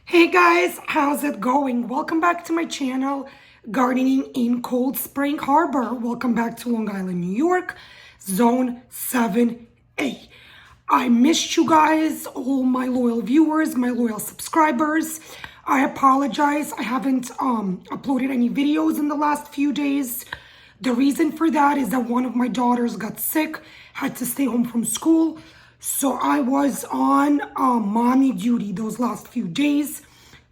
Hey guys, how's it going? Welcome back to my channel, Gardening in Cold Spring Harbor. Welcome back to Long Island, New York, Zone 7A. I missed you guys, all my loyal viewers, my loyal subscribers. I apologize, I haven't uploaded any videos in the last few days. The reason for that is that one of my daughters got sick, had to stay home from school. So I was on mommy duty those last few days,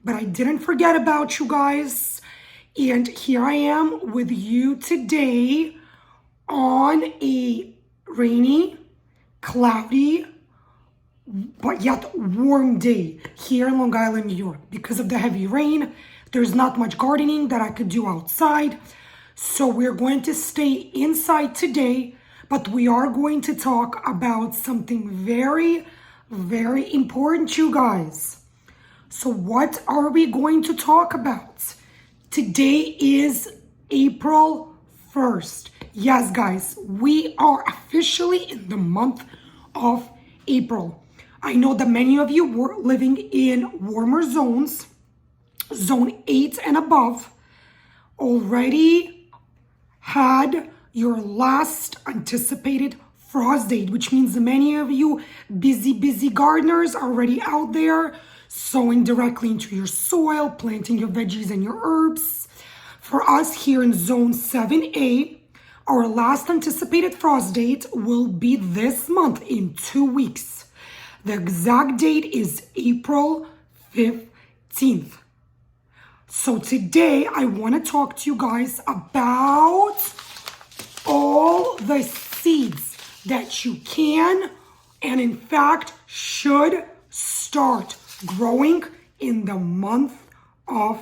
but I didn't forget about you guys. And here I am with you today on a rainy, cloudy, but yet warm day here in Long Island, New York. Because of the heavy rain, there's not much gardening that I could do outside. So we're going to stay inside today. But we are going to talk about something very, very important, you guys. So what are we going to talk about? Today is April 1st. Yes, guys, we are officially in the month of April. I know that many of you were living in warmer zones, zone 8 and above, already had your last anticipated frost date, which means that many of you busy gardeners are already out there sowing directly into your soil, planting your veggies and your herbs. For us here in Zone 7A, our last anticipated frost date will be this month in 2 weeks. The exact date is April 15th. So today I want to talk to you guys about all the seeds that you can and in fact should start growing in the month of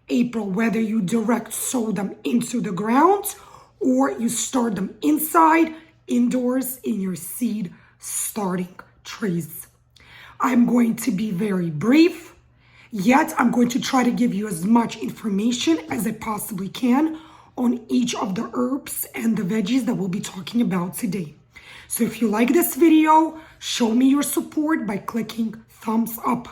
April, whether you direct sow them into the ground or you start them inside, indoors in your seed starting trays. I'm going to be very brief, yet I'm going to try to give you as much information as I possibly can on each of the herbs and the veggies that we'll be talking about today. So if you like this video, show me your support by clicking thumbs up.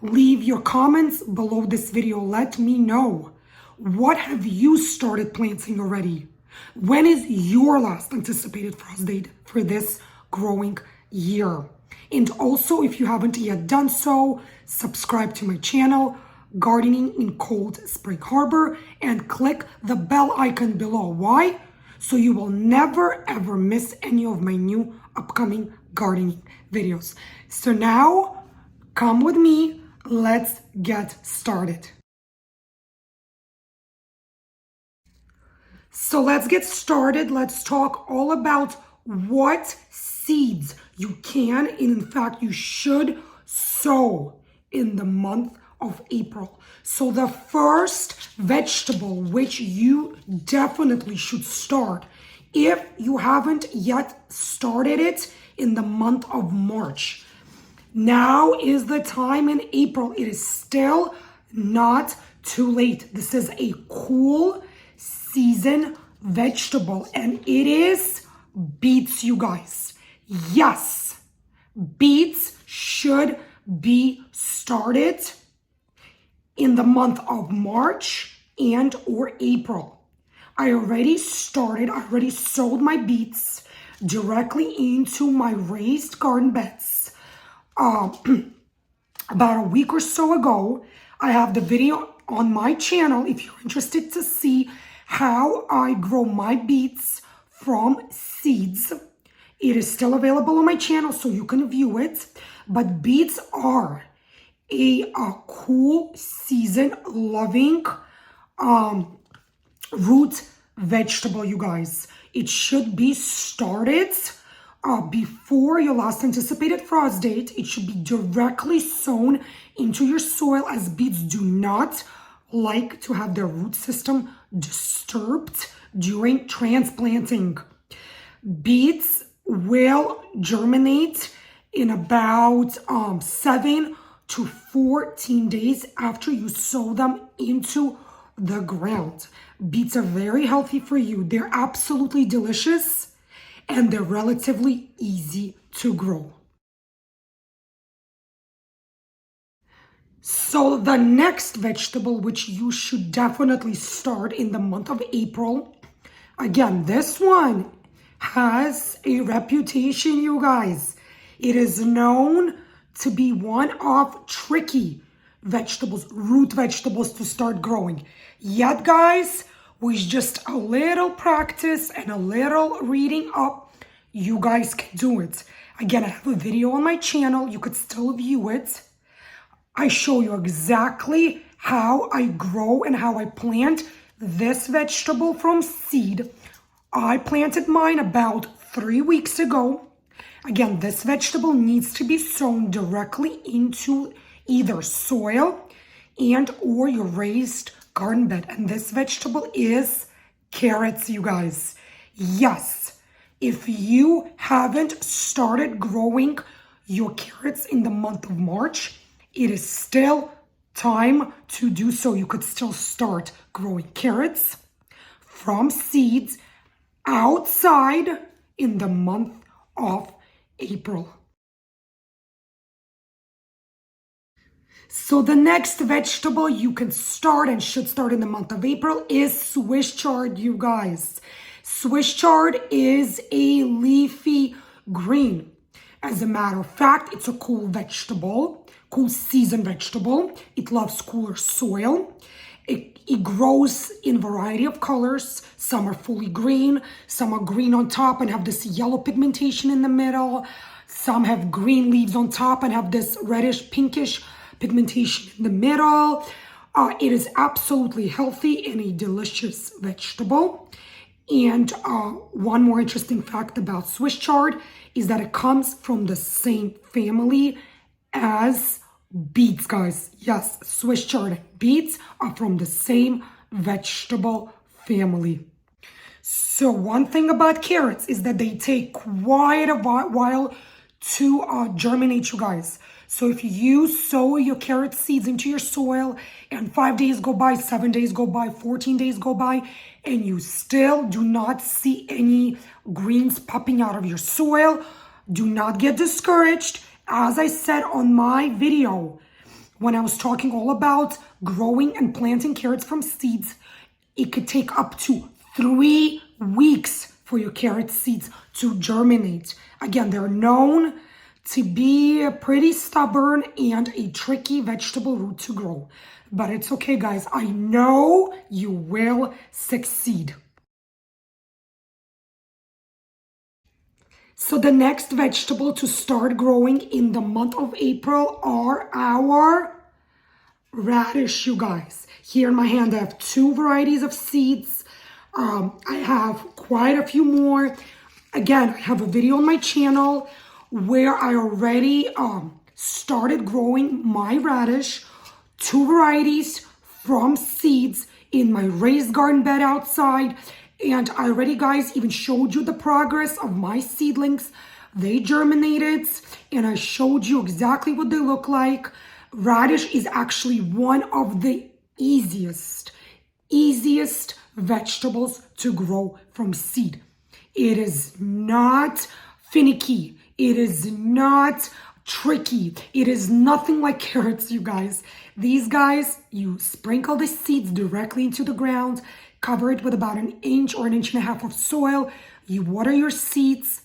Leave your comments below this video. Let me know, what have you started planting already? When is your last anticipated frost date for this growing year? And also, if you haven't yet done so, subscribe to my channel, Gardening in Cold Spring Harbor, and click the bell icon below. Why? So you will never ever miss any of my new upcoming gardening videos. So now, come with me, let's get started. So let's get started. Let's talk all about what seeds you can, and in fact you should sow in the month of April. So the first vegetable which you definitely should start, if you haven't yet started it, in the month of March. Now is the time in April. It is still not too late. This is a cool season vegetable and it is beets, you guys. Yes, beets should be started in the month of March and or April. I already sowed my beets directly into my raised garden beds about a week or so ago. I have the video on my channel if you're interested to see how I grow my beets from seeds. It is still available on my channel so you can view it. But beets are a cool season loving root vegetable, you guys. It should be started before your last anticipated frost date. It should be directly sown into your soil, as beets do not like to have their root system disturbed during transplanting. Beets will germinate in about 7 to 14 days after you sow them into the ground. Beets are very healthy for you. They're absolutely delicious and they're relatively easy to grow. So the next vegetable, which you should definitely start in the month of April, again, this one has a reputation, you guys. It is known to be one of tricky vegetables, root vegetables to start growing. Yet, guys, with just a little practice and a little reading up, you guys can do it. Again, I have a video on my channel. You could still view it. I show you exactly how I grow and how I plant this vegetable from seed. I planted mine about 3 weeks ago. Again, this vegetable needs to be sown directly into either soil and or your raised garden bed. And this vegetable is carrots, you guys. Yes, if you haven't started growing your carrots in the month of March, it is still time to do so. You could still start growing carrots from seeds outside in the month of April. So the next vegetable you can start and should start in the month of April is Swiss chard, you guys. Swiss chard is a leafy green. As a matter of fact, it's a cool vegetable, cool season vegetable. It loves cooler soil. It grows in a variety of colors. Some are fully green, some are green on top and have this yellow pigmentation in the middle. Some have green leaves on top and have this reddish, pinkish pigmentation in the middle. It is absolutely healthy and a delicious vegetable. And one more interesting fact about Swiss chard is that it comes from the same family as beets, guys. Yes, Swiss chard and beets are from the same vegetable family. So one thing about carrots is that they take quite a while to germinate, you guys. So if you sow your carrot seeds into your soil and 5 days go by, 7 days go by, 14 days go by, and you still do not see any greens popping out of your soil, do not get discouraged. As I said on my video, when I was talking all about growing and planting carrots from seeds, it could take up to 3 weeks for your carrot seeds to germinate. Again, they're known to be pretty stubborn and a tricky vegetable root to grow. But it's okay, guys. I know you will succeed. So the next vegetable to start growing in the month of April are our radish, you guys. Here in my hand, I have 2 varieties of seeds. I have quite a few more. Again, I have a video on my channel where I already started growing my radish, 2 varieties from seeds in my raised garden bed outside. And I already, guys, even showed you the progress of my seedlings. They germinated and I showed you exactly what they look like. Radish is actually one of the easiest vegetables to grow from seed. It is not finicky. It is not tricky. It is nothing like carrots, you guys. These guys, you sprinkle the seeds directly into the ground, cover it with about 1 inch or 1.5 inches of soil. You water your seeds,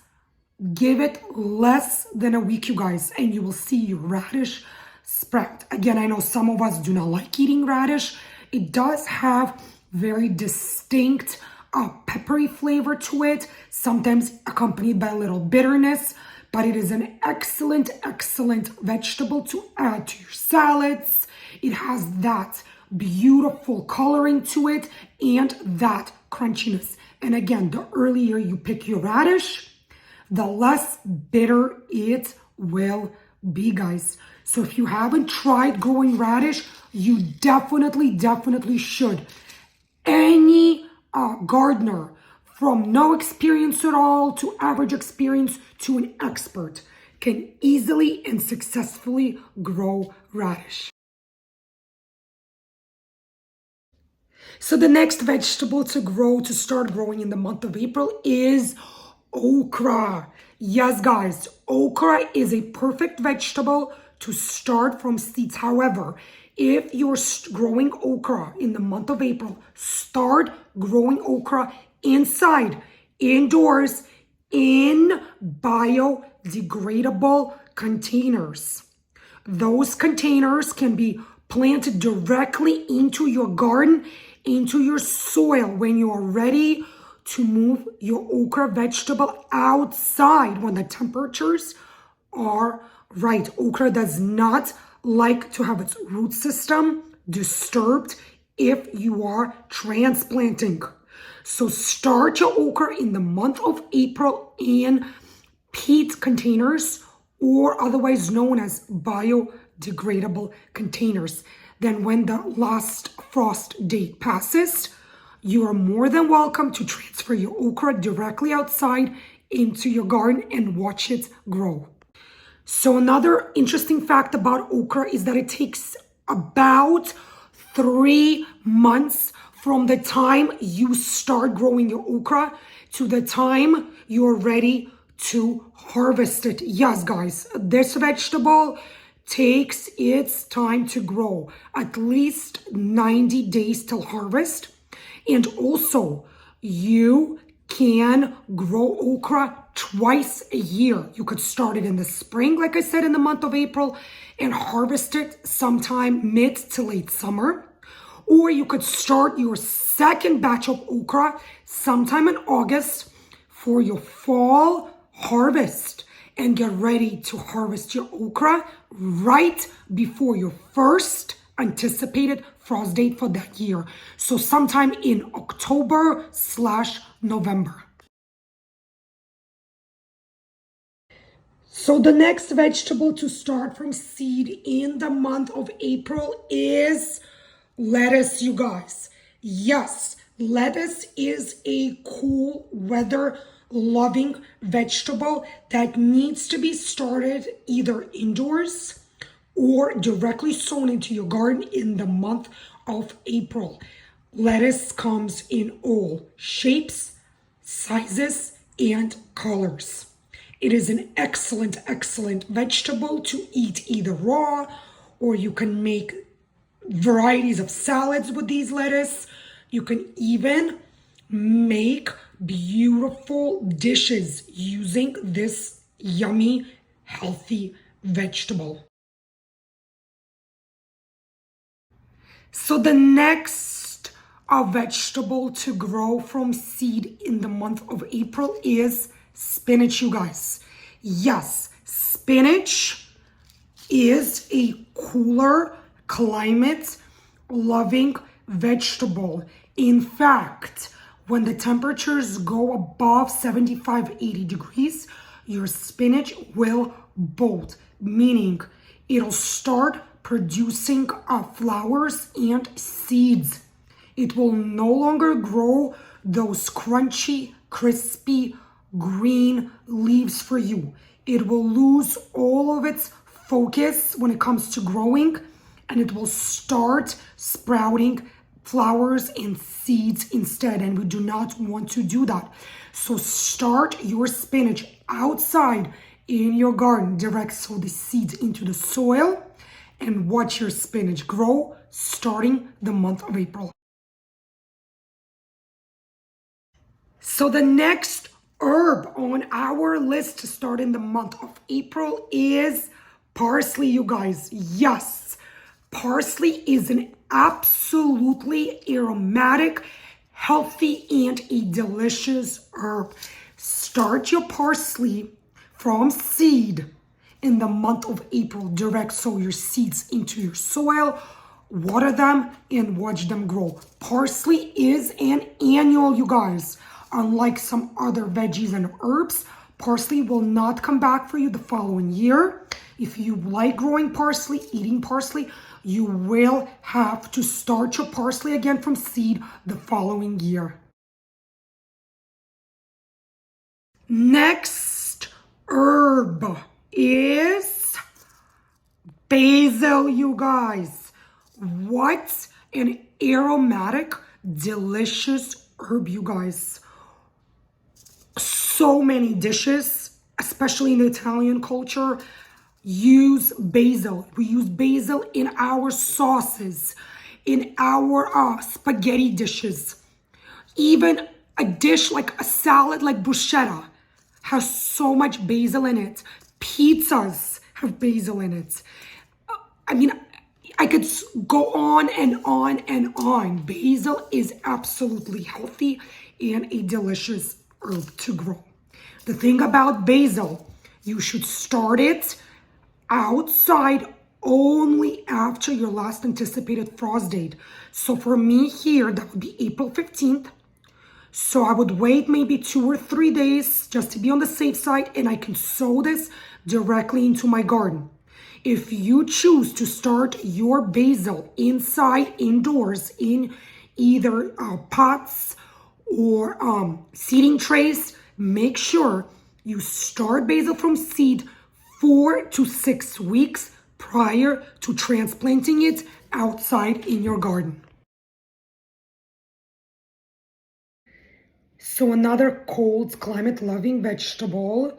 give it less than a week, you guys, and you will see your radish sprout. Again, I know some of us do not like eating radish. It does have very distinct peppery flavor to it, sometimes accompanied by a little bitterness, but it is an excellent vegetable to add to your salads. It has that beautiful coloring to it and that crunchiness. And again, the earlier you pick your radish, the less bitter it will be, guys. So if you haven't tried growing radish, you definitely should. Any gardener, from no experience at all to average experience to an expert, can easily and successfully grow radish. So the next vegetable to start growing in the month of April is okra. Yes, guys, okra is a perfect vegetable to start from seeds. However, if you're growing okra in the month of April, start growing okra inside, indoors, in biodegradable containers. Those containers can be planted directly into your garden, into your soil when you are ready to move your okra vegetable outside when the temperatures are right. Okra does not like to have its root system disturbed if you are transplanting. So start your okra in the month of April in peat containers, or otherwise known as biodegradable containers. Then when the last frost date passes, you are more than welcome to transfer your okra directly outside into your garden and watch it grow. So another interesting fact about okra is that it takes about 3 months from the time you start growing your okra to the time you're ready to harvest it. Yes, guys, this vegetable takes its time to grow, at least 90 days till harvest. And also, you can grow okra twice a year. You could start it in the spring, like I said, in the month of April, and harvest it sometime mid to late summer. Or you could start your second batch of okra sometime in August for your fall harvest and get ready to harvest your okra right before your first anticipated frost date for that year. So sometime in October/November. So the next vegetable to start from seed in the month of April is lettuce, you guys. Yes, lettuce is a cool weather loving vegetable that needs to be started either indoors or directly sown into your garden in the month of April. Lettuce comes in all shapes, sizes, and colors. It is an excellent vegetable to eat either raw, or you can make varieties of salads with these lettuce. You can even make beautiful dishes using this yummy, healthy vegetable. So the next vegetable to grow from seed in the month of April is spinach, you guys. Yes, spinach is a cooler climate loving vegetable. In fact, when the temperatures go above 75-80 degrees, your spinach will bolt, meaning it'll start producing flowers and seeds. It will no longer grow those crunchy, crispy, green leaves for you. It will lose all of its focus when it comes to growing, and it will start sprouting flowers and seeds instead, and we do not want to do that. So start your spinach outside in your garden, direct sow the seeds into the soil, and watch your spinach grow starting the month of April. So the next herb on our list to start in the month of April is parsley, you guys. Yes, parsley is an absolutely aromatic, healthy, and a delicious herb. Start your parsley from seed in the month of April. Direct sow your seeds into your soil, water them, and watch them grow. Parsley is an annual, you guys. Unlike some other veggies and herbs, parsley will not come back for you the following year. If you like growing parsley, eating parsley, you will have to start your parsley again from seed the following year. Next herb is basil, you guys. What an aromatic, delicious herb, you guys. So many dishes, especially in the Italian culture, use basil. We use basil in our sauces, in our spaghetti dishes. Even a dish like a salad like bruschetta has so much basil in it. Pizzas have basil in it. I mean, I could go on and on and on. Basil is absolutely healthy and a delicious herb to grow. The thing about basil, you should start it outside only after your last anticipated frost date. So for me here, that would be April 15th. So I would wait maybe 2 or 3 days just to be on the safe side, and I can sow this directly into my garden. If you choose to start your basil inside, indoors, in either pots or seeding trays, make sure you start basil from seed 4 to 6 weeks prior to transplanting it outside in your garden. So another cold climate loving vegetable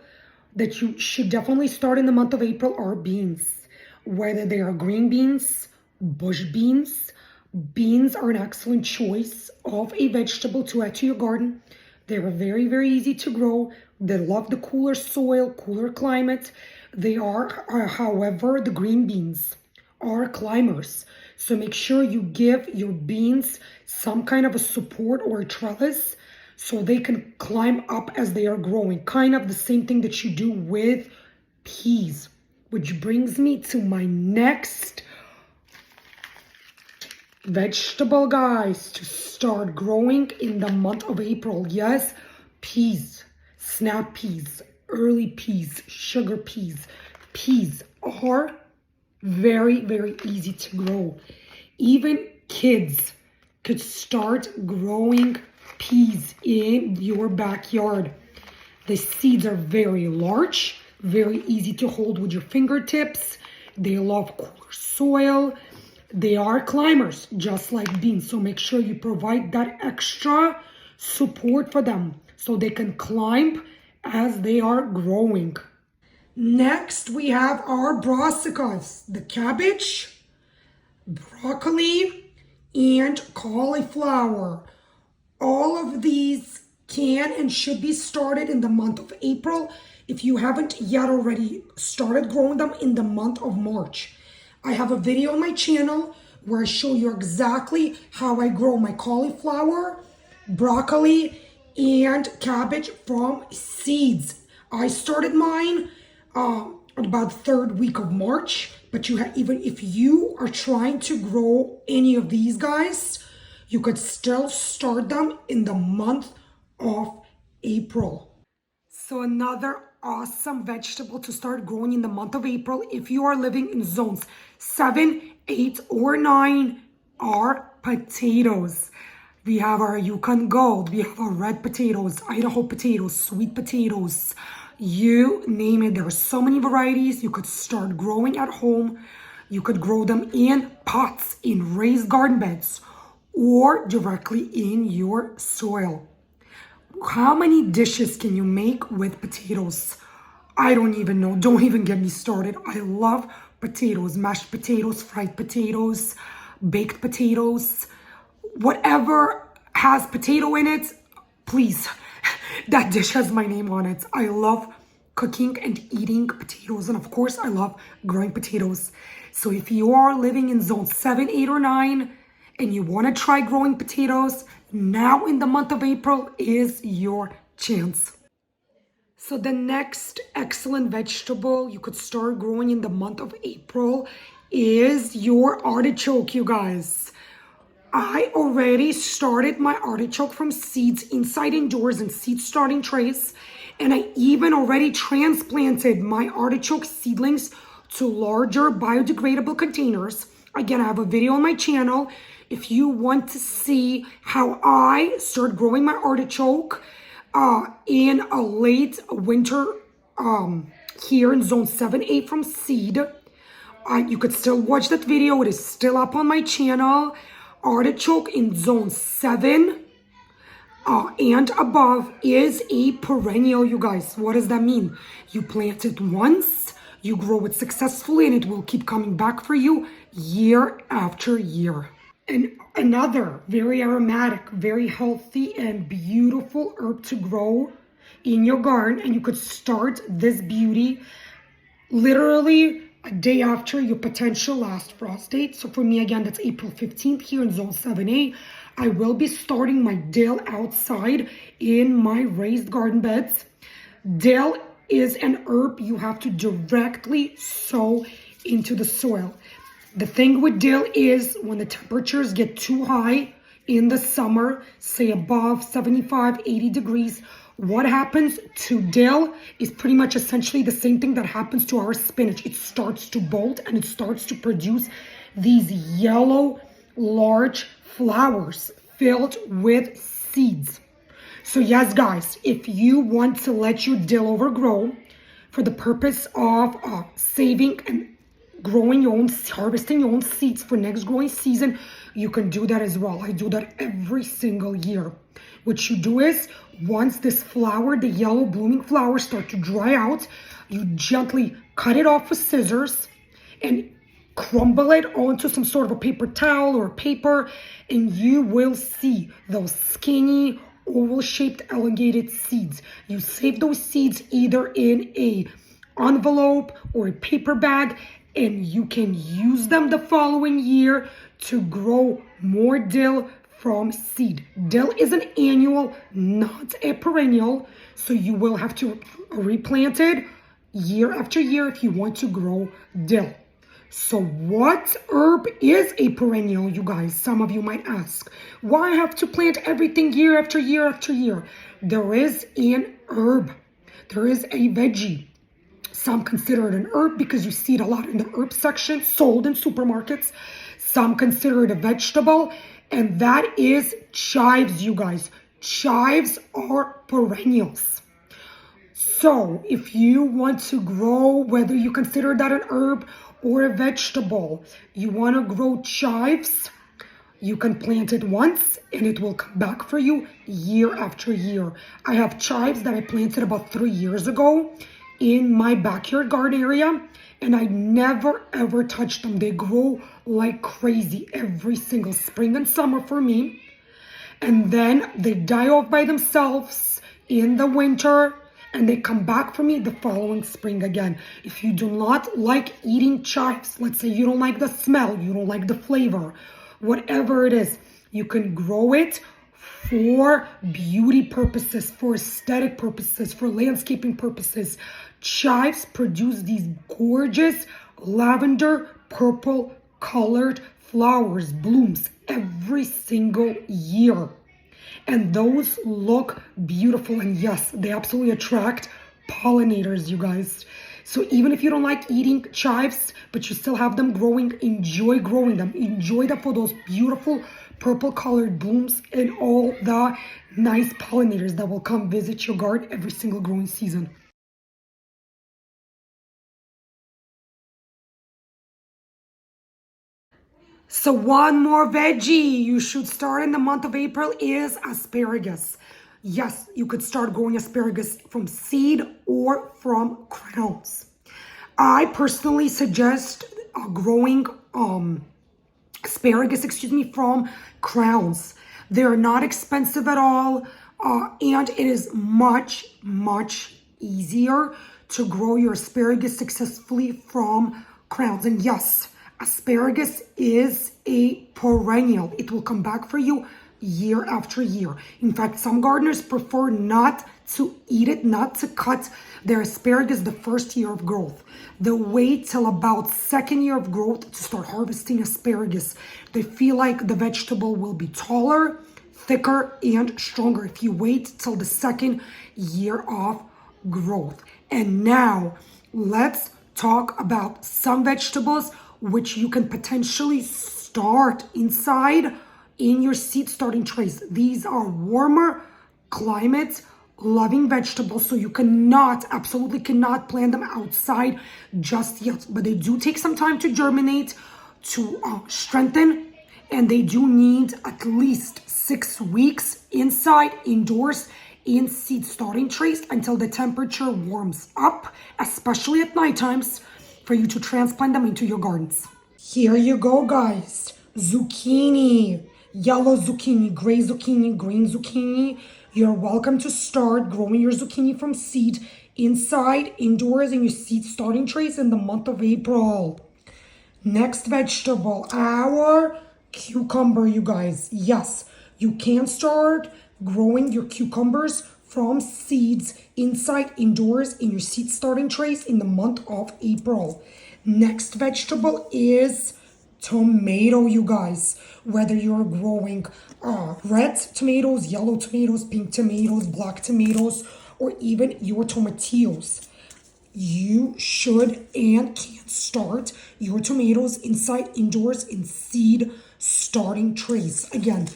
that you should definitely start in the month of April are beans. Whether they are green beans, bush beans, beans are an excellent choice of a vegetable to add to your garden. They're very, very easy to grow. They love the cooler soil, cooler climate. They are, however, the green beans are climbers. So make sure you give your beans some kind of a support or a trellis so they can climb up as they are growing. Kind of the same thing that you do with peas. Which brings me to my next vegetable, guys, to start growing in the month of April. Yes, peas, snap peas, early peas, sugar peas. Peas are very, very easy to grow. Even kids could start growing peas in your backyard. The seeds are very large, very easy to hold with your fingertips. They love cooler soil. They are climbers, just like beans. So make sure you provide that extra support for them so they can climb as they are growing. Next, we have our brassicas, the cabbage, broccoli, and cauliflower. All of these can and should be started in the month of April if you haven't yet already started growing them in the month of March. I have a video on my channel where I show you exactly how I grow my cauliflower, broccoli, and cabbage from seeds. I started mine about the 3rd week of March, but even if you are trying to grow any of these guys, you could still start them in the month of April. So another awesome vegetable to start growing in the month of April, if you are living in zones 7, 8, or 9, are potatoes. We have our Yukon Gold, we have our red potatoes, Idaho potatoes, sweet potatoes, you name it. There are so many varieties you could start growing at home. You could grow them in pots, in raised garden beds, or directly in your soil. How many dishes can you make with potatoes? I don't even know. Don't even get me started. I love potatoes, mashed potatoes, fried potatoes, baked potatoes, whatever has potato in it, please. That dish has my name on it. I love cooking and eating potatoes. And of course, I love growing potatoes. So if you are living in zone 7, 8, or 9, and you want to try growing potatoes, now in the month of April is your chance. So the next excellent vegetable you could start growing in the month of April is your artichoke, you guys. I already started my artichoke from seeds inside indoors in seed starting trays. And I even already transplanted my artichoke seedlings to larger biodegradable containers. Again, I have a video on my channel if you want to see how I start growing my artichoke in a late winter here in zone 7, 8 from seed. You could still watch that video. It is still up on my channel. Artichoke in zone 7 and above is a perennial, you guys. What does that mean? You plant it once, You grow it successfully and it will keep coming back for you year after year. And another very aromatic, very healthy and beautiful herb to grow in your garden, and you could start this beauty literally a day after your potential last frost date. So for me, again, that's April 15th here in Zone 7A. I will be starting my dill outside in my raised garden beds. Dill is an herb you have to directly sow into the soil. The thing with dill is when the temperatures get too high in the summer, say above 75, 80 degrees, what happens to dill is pretty much essentially the same thing that happens to our spinach. It starts to bolt and it starts to produce these yellow, large flowers filled with seeds. So yes, guys, if you want to let your dill overgrow for the purpose of saving and growing your own, harvesting your own seeds for next growing season, you can do that as well. I do that every single year. What you do is, once this flower, the yellow blooming flowers start to dry out, you gently cut it off with scissors and crumble it onto some sort of a paper towel or paper, and you will see those skinny, oval-shaped, elongated seeds. You save those seeds either in a envelope or a paper bag, and you can use them the following year to grow more dill from seed. Dill is an annual, not a perennial, so you will have to replant it year after year if you want to grow dill. So what herb is a perennial, you guys? Some of you might ask. Why have to plant everything year after year after year? There is an herb. There is a veggie. Some consider it an herb because you see it a lot in the herb section sold in supermarkets. Some consider it a vegetable, and that is chives, you guys. Chives are perennials. So if you want to grow, whether you consider that an herb or a vegetable, you want to grow chives, you can plant it once and it will come back for you year after year. I have chives that I planted about 3 years ago in my backyard garden area, and I never ever touched them. They grow like crazy every single spring and summer for me, and then they die off by themselves in the winter and they come back for me the following spring again. If you do not like eating chives, let's say you don't like the smell, you don't like the flavor, whatever it is, you can grow it for beauty purposes, for aesthetic purposes, for landscaping purposes. Chives produce these gorgeous lavender purple colored flowers, blooms every single year. And those look beautiful, and yes, they absolutely attract pollinators, you guys. So even if you don't like eating chives, but you still have them growing, enjoy growing them. Enjoy them for those beautiful purple colored blooms and all the nice pollinators that will come visit your garden every single growing season. So one more veggie you should start in the month of April is asparagus. Yes, you could start growing asparagus from seed or from crowns. I personally suggest growing asparagus, from crowns. They're not expensive at all, and it is much, much easier to grow your asparagus successfully from crowns. And yes, asparagus is a perennial. It will come back for you year after year. In fact, some gardeners prefer not to eat it, not to cut their asparagus the first year of growth. They wait till about second year of growth to start harvesting asparagus. They feel like the vegetable will be taller, thicker, and stronger if you wait till the second year of growth. And now let's talk about some vegetables which you can potentially start inside in your seed starting trays. These are warmer climate loving vegetables, so you absolutely cannot plant them outside just yet, but they do take some time to germinate, to strengthen, and they do need at least 6 weeks inside, indoors, in seed starting trays until the temperature warms up, especially at night times, for you to transplant them into your gardens. Here you go, guys. Zucchini, yellow zucchini, gray zucchini, green zucchini. You're welcome to start growing your zucchini from seed inside, indoors, in your seed starting trays in the month of April. Next vegetable, our cucumber, you guys. Yes, you can start growing your cucumbers from seeds inside, indoors, in your seed starting trays in the month of April. Next vegetable is tomato, you guys. Whether you're growing red tomatoes, yellow tomatoes, pink tomatoes, black tomatoes, or even your tomatillos, you should and can start your tomatoes inside, indoors, in seed starting trays. Again,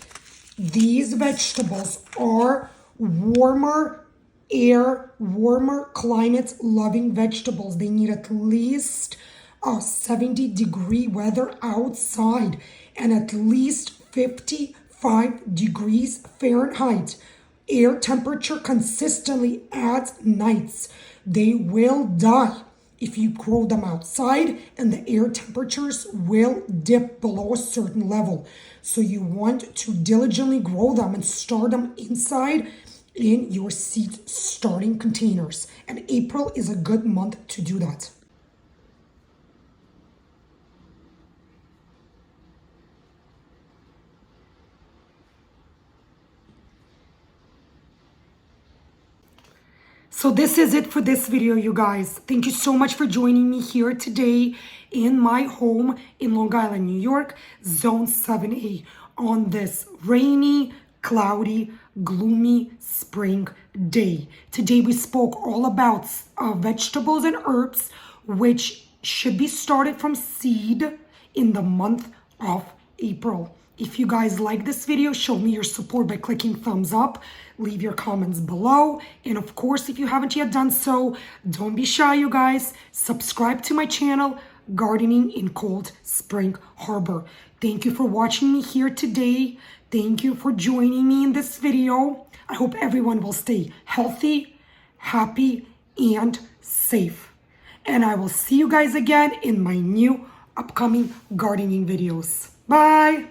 these vegetables are warmer air, warmer climate loving vegetables. They need at least 70-degree weather outside and at least 55 degrees Fahrenheit air temperature consistently at nights. They will die if you grow them outside, and the air temperatures will dip below a certain level. So you want to diligently grow them and start them inside in your seed starting containers. And April is a good month to do that. So this is it for this video, you guys. Thank you so much for joining me here today in my home in Long Island, New York, Zone 7A, on this rainy, cloudy, gloomy spring day. Today we spoke all about vegetables and herbs which should be started from seed in the month of April. If you guys like this video, show me your support by clicking thumbs up, leave your comments below, and of course, if you haven't yet done so, don't be shy, you guys. Subscribe to my channel, Gardening in Cold Spring Harbor. Thank you for watching me here today. Thank you for joining me in this video. I hope everyone will stay healthy, happy, and safe. And I will see you guys again in my new upcoming gardening videos. Bye!